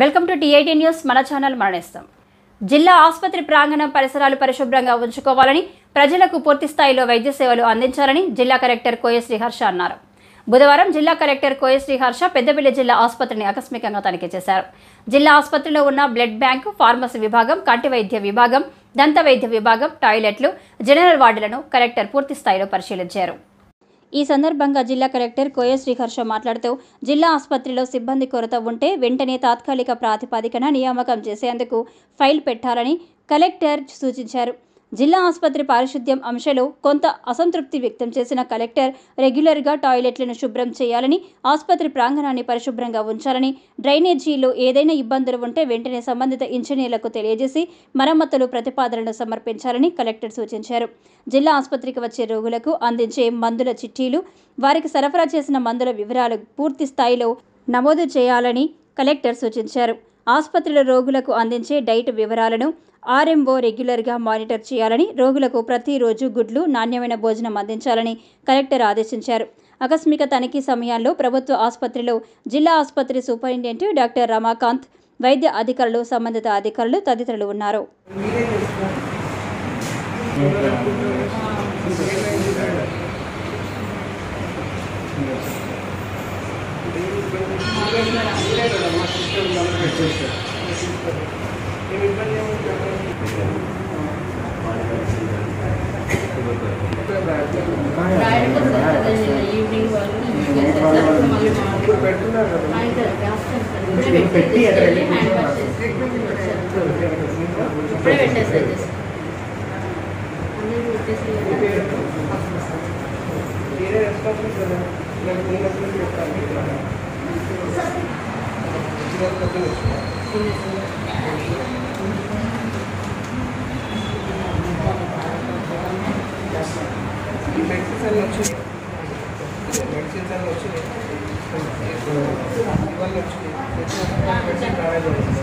Welcome to టీ18 news. మన channel మరణిస్తాం. జిల్లా ఆసుపత్రి ప్రాంగణం పరిసరాలు పరిశుభ్రంగా ఉంచుకోవాలని, ప్రజలకు పూర్తి స్థాయిలో వైద్య సేవలు అందించాలని జిల్లా కలెక్టర్ కోయ శ్రీహర్ష అన్నారు. బుధవారం జిల్లా కలెక్టర్ కోయ శ్రీహర్ష పెద్దపల్లి జిల్లా ఆసుపత్రిని ఆకస్మికంగా తనిఖీ చేశారు. జిల్లా ఆసుపత్రిలో ఉన్న బ్లడ్ బ్యాంకు, ఫార్మసీ విభాగం, కంటి వైద్య విభాగం, దంత వైద్య విభాగం, టాయిలెట్లు, జనరల్ వార్డులను కలెక్టర్ పూర్తి స్థాయిలో పరిశీలించారు. ఈ సందర్భంగా జిల్లా కలెక్టర్ కోయ శ్రీహర్ష మాట్లాడుతూ, జిల్లా ఆసుపత్రిలో సిబ్బంది కొరత ఉంటే వెంటనే తాత్కాలిక ప్రాతిపదికన నియామకం చేసేందుకు ఫైల్ పెట్టాలని కలెక్టర్ సూచించారు. జిల్లా ఆసుపత్రి పారిశుద్ధ్యం అంశంలో కొంత అసంతృప్తి వ్యక్తం చేసిన కలెక్టర్ రెగ్యులర్గా టాయిలెట్లను శుభ్రం చేయాలని, ఆసుపత్రి ప్రాంగణాన్ని పరిశుభ్రంగా ఉంచాలని, డ్రైనేజీలో ఏదైనా ఇబ్బందులు ఉంటే వెంటనే సంబంధిత ఇంజనీర్లకు తెలియజేసి మరమ్మతులు ప్రతిపాదనలు సమర్పించాలని కలెక్టర్ సూచించారు. జిల్లా ఆసుపత్రికి వచ్చే రోగులకు అందించే మందుల చిట్టీలు, వారికి సరఫరా చేసిన మందుల వివరాలు పూర్తి స్థాయిలో నమోదు చేయాలని కలెక్టర్ సూచించారు. ఆసుపత్రిలో రోగులకు అందించే డైట్ వివరాలను ఆర్ఎంఓ రెగ్యులర్గా మానిటర్ చేయాలని, రోగులకు ప్రతిరోజు గుడ్లు, నాణ్యమైన భోజనం అందించాలని కలెక్టర్ ఆదేశించారు. ఆకస్మిక తనిఖీ సమయాల్లో ప్రభుత్వ ఆసుపత్రిలో జిల్లా ఆసుపత్రి సూపరింటెండెంట్ డాక్టర్ రమాకాంత్, వైద్య అధికారులు, సంబంధిత అధికారులు తదితరులు ఉన్నారు. మెడిసిన్స్